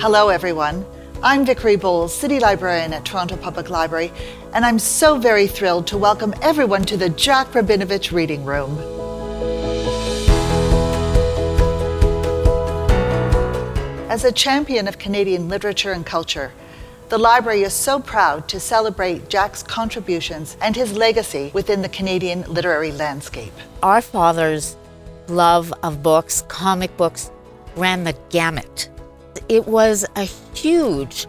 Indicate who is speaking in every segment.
Speaker 1: Hello everyone, I'm Vickery Bowles, City Librarian at Toronto Public Library, and I'm so very thrilled to welcome everyone to the Jack Rabinovitch Reading Room. As a champion of Canadian literature and culture, the library is so proud to celebrate Jack's contributions and his legacy within the Canadian literary landscape.
Speaker 2: Our father's love of books, comic books, ran the gamut. It was a huge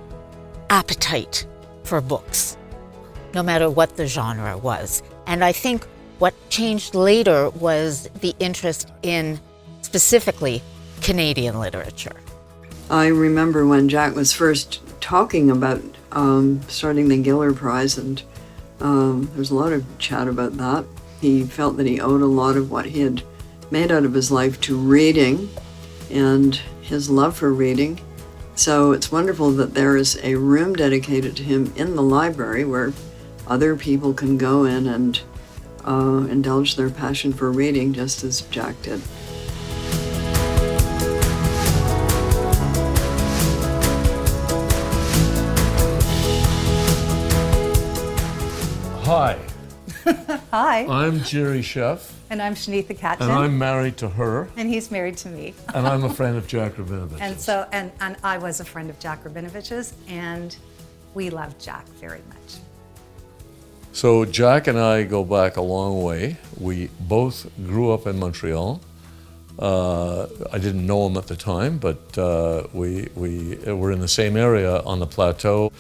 Speaker 2: appetite for books, no matter what the genre was. And I think what changed later was the interest in specifically Canadian literature.
Speaker 3: I remember when Jack was first talking about starting the Giller Prize, and there was a lot of chat about that. He felt that he owed a lot of what he had made out of his life to reading and his love for reading. So it's wonderful that there is a room dedicated to him in the library where other people can go in and indulge their passion for reading just as Jack did.
Speaker 4: Hi.
Speaker 5: Hi.
Speaker 4: I'm Jerry Sheff.
Speaker 5: And I'm Shanitha Katchin.
Speaker 4: And I'm married to her.
Speaker 5: And he's married to me.
Speaker 4: And I'm a friend of Jack Rabinovitch.
Speaker 5: And I was a friend of Jack Rabinovitch's, and we love Jack very much.
Speaker 4: So Jack and I go back a long way. We both grew up in Montreal. I didn't know him at the time, but we were in the same area on the plateau.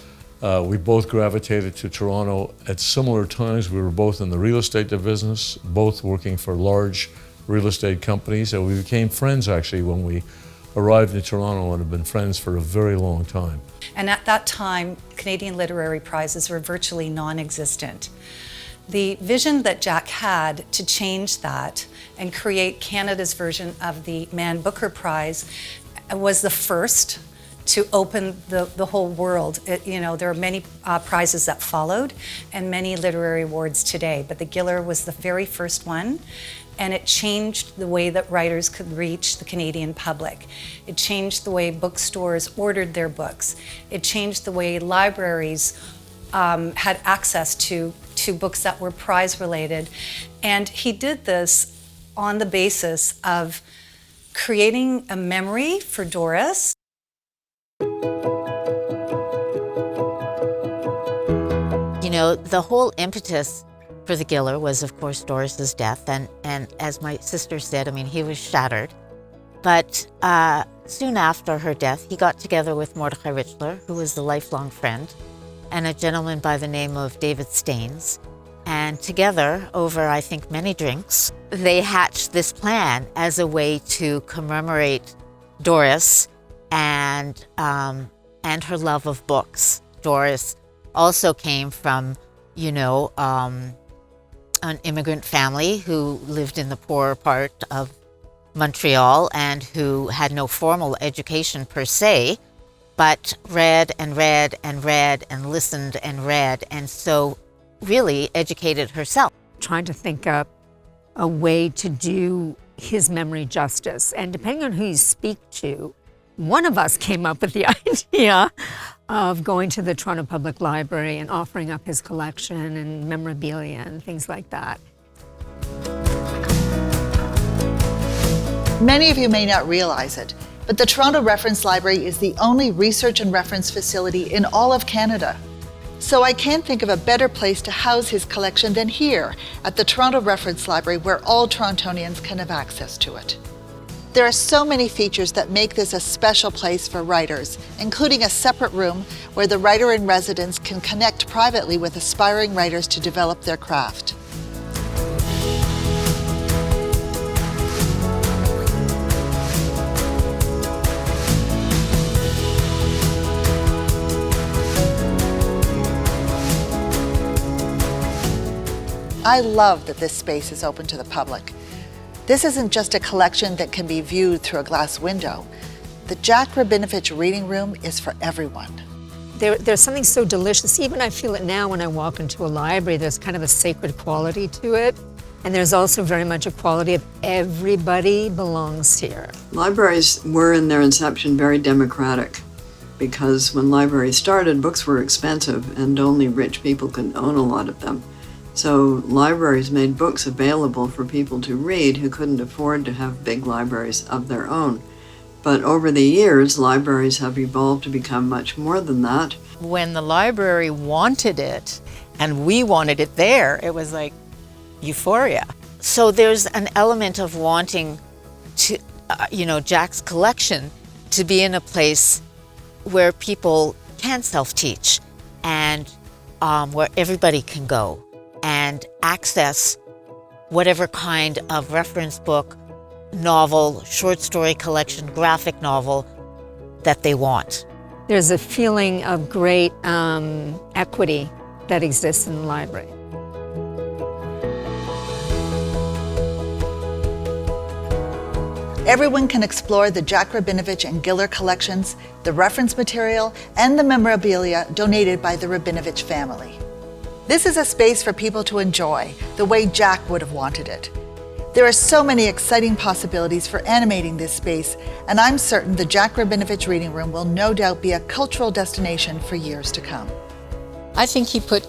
Speaker 4: We both gravitated to Toronto at similar times. We were both in the real estate business, both working for large real estate companies, and we became friends actually when we arrived in Toronto and have been friends for a very long time.
Speaker 5: And at that time, Canadian literary prizes were virtually non-existent. The vision that Jack had to change that and create Canada's version of the Man Booker Prize was the first to open the whole world. There are many prizes that followed and many literary awards today, but the Giller was the very first one, and it changed the way that writers could reach the Canadian public. It changed the way bookstores ordered their books. It changed the way libraries had access to books that were prize-related. And he did this on the basis of creating a memory for Doris.
Speaker 2: The whole impetus for the Giller was, of course, Doris's death. And as my sister said, he was shattered. But soon after her death, he got together with Mordecai Richler, who was a lifelong friend, and a gentleman by the name of David Staines. And together, over, I think, many drinks, they hatched this plan as a way to commemorate Doris and her love of books. Doris also came from, an immigrant family who lived in the poorer part of Montreal and who had no formal education per se, but read and read and read and listened and read, and so really educated herself.
Speaker 6: Trying to think up a way to do his memory justice, and depending on who you speak to, one of us came up with the idea of going to the Toronto Public Library and offering up his collection and memorabilia and things like that.
Speaker 1: Many of you may not realize it, but the Toronto Reference Library is the only research and reference facility in all of Canada. So I can't think of a better place to house his collection than here at the Toronto Reference Library, where all Torontonians can have access to it. There are so many features that make this a special place for writers, including a separate room where the writer-in-residence can connect privately with aspiring writers to develop their craft. I love that this space is open to the public. This isn't just a collection that can be viewed through a glass window. The Jack Rabinovitch Reading Room is for everyone.
Speaker 6: There's something so delicious. Even I feel it now when I walk into a library. There's kind of a sacred quality to it. And there's also very much a quality of everybody belongs here.
Speaker 3: Libraries were in their inception very democratic. because when libraries started, books were expensive and only rich people could own a lot of them. So libraries made books available for people to read who couldn't afford to have big libraries of their own. But over the years, libraries have evolved to become much more than that.
Speaker 7: When the library wanted it and we wanted it there, it was like euphoria.
Speaker 2: So there's an element of wanting to, Jack's collection to be in a place where people can self-teach and where everybody can go and access whatever kind of reference book, novel, short story collection, graphic novel that they want.
Speaker 6: There's a feeling of great equity that exists in the library.
Speaker 1: Everyone can explore the Jack Rabinovitch and Giller collections, the reference material, and the memorabilia donated by the Rabinovitch family. This is a space for people to enjoy the way Jack would have wanted it. There are so many exciting possibilities for animating this space, and I'm certain the Jack Rabinovitch Reading Room will no doubt be a cultural destination for years to come.
Speaker 7: I think he put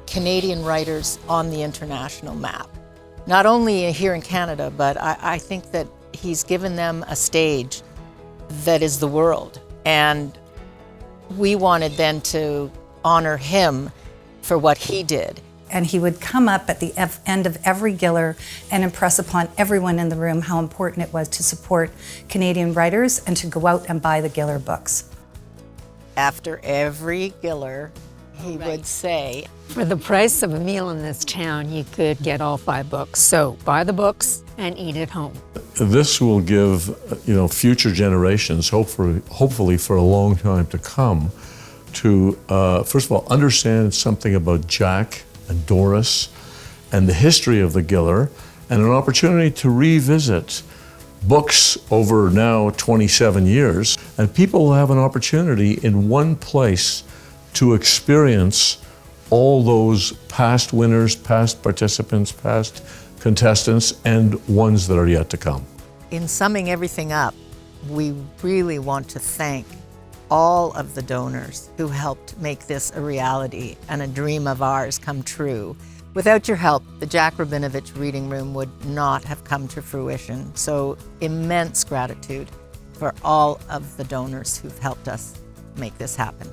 Speaker 7: Canadian writers on the international map. Not only here in Canada, but I think that he's given them a stage that is the world. And we wanted then to honor him for what he did.
Speaker 5: And he would come up at the end of every Giller and impress upon everyone in the room how important it was to support Canadian writers and to go out and buy the Giller books.
Speaker 7: After every Giller, he would say,
Speaker 6: For the price of a meal in this town, you could get all 5 books. So buy the books and eat at home.
Speaker 4: This will give future generations, hopefully for a long time to come, to first of all understand something about Jack and Doris and the history of the Giller, and an opportunity to revisit books over now 27 years, and people will have an opportunity in one place to experience all those past winners, past participants, past contestants, and ones that are yet to come.
Speaker 7: in summing everything up, we really want to thank all of the donors who helped make this a reality and a dream of ours come true. Without your help, the Jack Rabinovitch Reading Room would not have come to fruition. So immense gratitude for all of the donors who've helped us make this happen.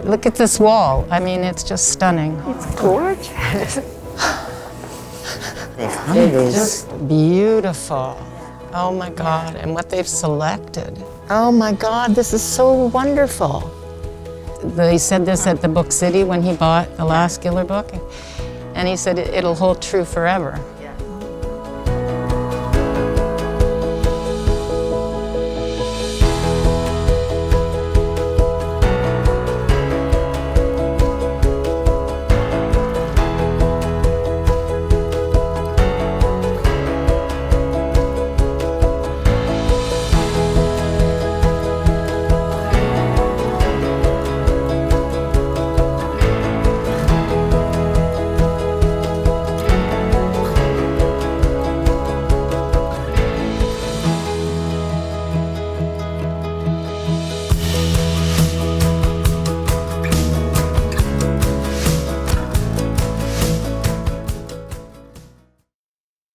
Speaker 8: Look at this wall. I mean, it's just stunning.
Speaker 6: It's gorgeous.
Speaker 8: It's just beautiful. Oh my God, and what they've selected. Oh my God, this is so wonderful. They said this at the Book City when he bought the last Giller book, and he said it'll hold true forever.